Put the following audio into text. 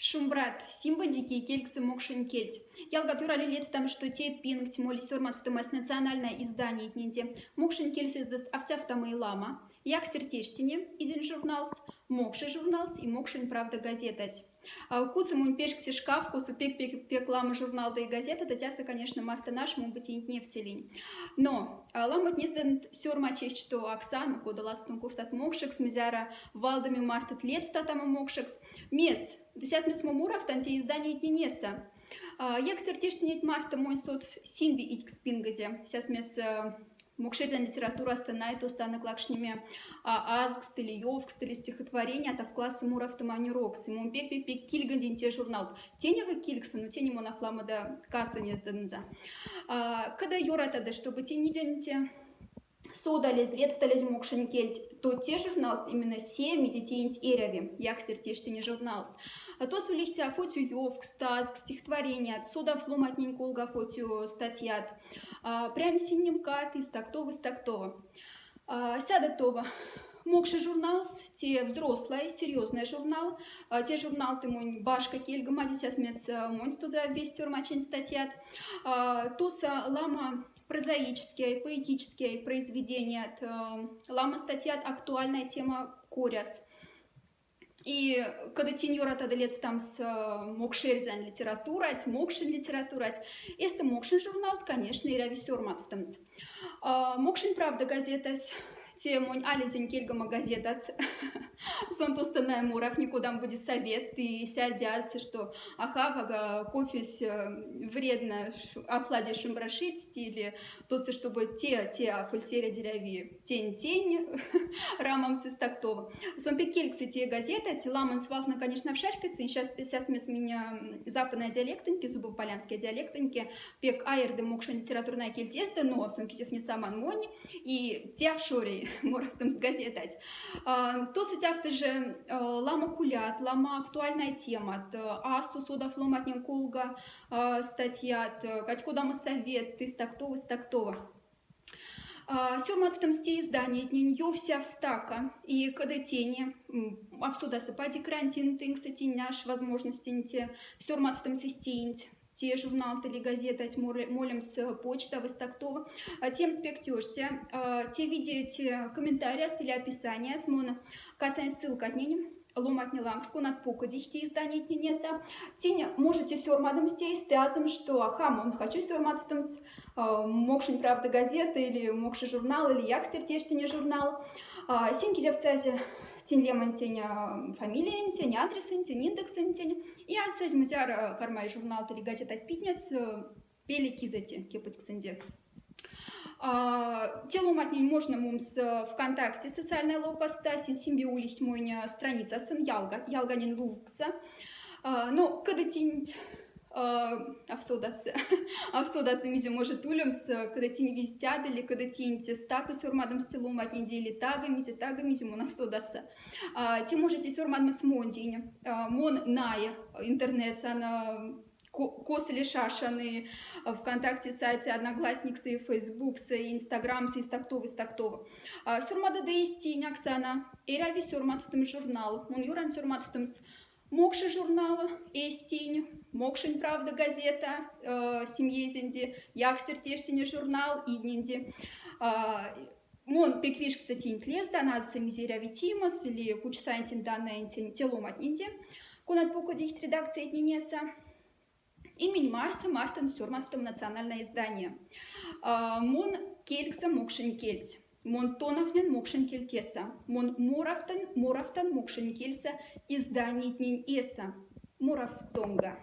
Шумбрат, симба дикий кельксы мокшин кельть. Ялга турали лет в том, что те пинг тимоли сормат в томас национальное издание этнинте. Мокшин кельсы сдаст автома и лама. Як стертештине, иден журналс, мокши журналс и мокшин правда газетась. Куцам он пешкси шкаф, кусу пек лама журнал да и газета, да тяса, конечно, марта наш, мог быть и не в телень. Но ламат не сдан сёрма честь, что Оксана, кода ладстун куртат мокшекс, мизяра валдами мартат лет в татама мокшекс. Мес, да сейчас мес мамура в танте издание этнинеса. Як стертештинет марта мой сот в симби итк спингазе. Сейчас мес мокшерзан литература станает остана клакшнями азг стили йовк стили стихотворения а в классы мурав тумани рокс и мон пек кильгандин те журнал теневый кильксу но тени монафлама да касса не сданза когда юрата да чтобы тени денте сода лез лет в талезе мокшин кельт, то те журналс именно се мизитинт эрави, як стертештине журналс. А то сулихте афотию йовк, стазг, стихотворения, сода фломатненько улга афотию статьят. Прям синим кат из тактова. Сяда това. Мокши журналс, те взрослый, серьезный журнал. Те журнал ты мой башка кельга, мазися смес монсту за весь тюрмачин статьят. Тоса лама прозаические, поэтические произведения. Лама статьят актуальная тема коряс. И когда теньора тогда лет в там с мокшерзан литературать, мокшин литературать, это мокшин журнал, конечно, и рависёрмат в там с. Мокшин правда газетась. Те мой ализень кельгама газетац. Сон тостаная мурав никуда будет совет и сядясь, что ахавага кофес вредно афладе шимбрашить или то, чтобы те афульсере деревья тень рамам с истактова. Сон пекельксы те газеты, те ламан свалфна, конечно, в шашкаце. Сейчас мы с меня западная диалектоньки, зубополянские диалектоньки, пек айрды мокшин литературная кельтеста, но сон кисев не саман мони и те в шоре. Морав там сгазетать. То сетявты же лама кулят, лама актуальная тема, асу сода фломатнин кулга статья, катькодама совет, из тактова. Сёрмат в том сте издание, нее вся встака, и когда тени, а в суда сапади карантин, ты, кстати, наш возможности, сёрмат в том систинь. Те журнал, или газета, молим с почта, выстактова, тем спектёжте, те видите комментарии, или описания, с мона, кацань ссылка от ней, ломатни лангску, над покодих те издания ненеса, тень можете сёрмадом стей, стязом, что, мон, хочу сёрмад в том с мокшин правда газета, или мокши журнал, или як стертештине журнал, синки зевцазе, тень лемон, тень фамилия, тень адрес, тень индекс, тень. И асазь музяр кармай журнал или газета отпитнец пели кизати кепать к санде. Телу матней можно мумс ВКонтакте социальная лопаста, симби улихть мой страница сын ялганин лукса. Но когда тень авсодас мизи может улемс, когда тень вистят или когда тень стака сёрмадом стилом от недели тага мизи мон авсодаса. Те можете сёрмадом с монтинь, мон ная интернет на косли шашаны ВКонтакте, сайте Одноклассниксы, Фейсбуксы, Инстаграмсы, истактова. Сёрмада да исти няксана, эрави сёрмад в том журнал, мон юран сёрмад в том с мокши журнала, эстинь, мокшин правда газета, семьезинди, як стертештине журнал, иднинди. Мон пеквиш, кстати, интлез, да, нас мизеряви тимас, или кучсантин данная телом от нинди, кунат покодих редакция этнинеса. Имень Мартин сёрмат в том национальное издание. Мон келькса мокшин кельть. Мон тонафнен мокшин кельтеса. Мон морафтан мокшин кельса издание этнин эса. Морафтонга.